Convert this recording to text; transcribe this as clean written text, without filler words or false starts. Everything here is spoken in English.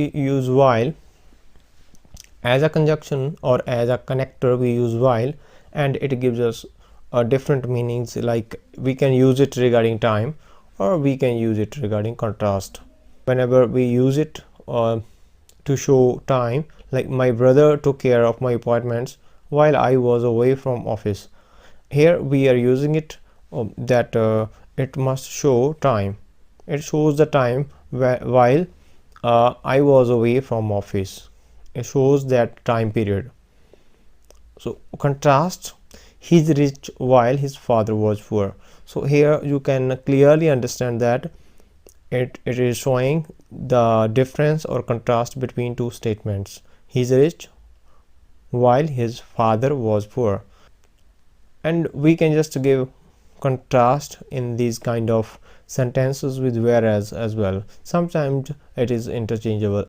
We use while as a conjunction or as a connector. We use while, and it gives us different meanings, like we can use it regarding time or we can use it regarding contrast. Whenever we use it to show time, like my brother took care of my appointments while I was away from office. Here we are using it that it must show time. It shows the time while I was away from office. It shows that time period. So contrast, he's rich while his father was poor. So here you can clearly understand that it is showing the difference or contrast between two statements. He's rich while his father was poor. And we can just give contrast in these kind of sentences with whereas as well. Sometimes it is interchangeable.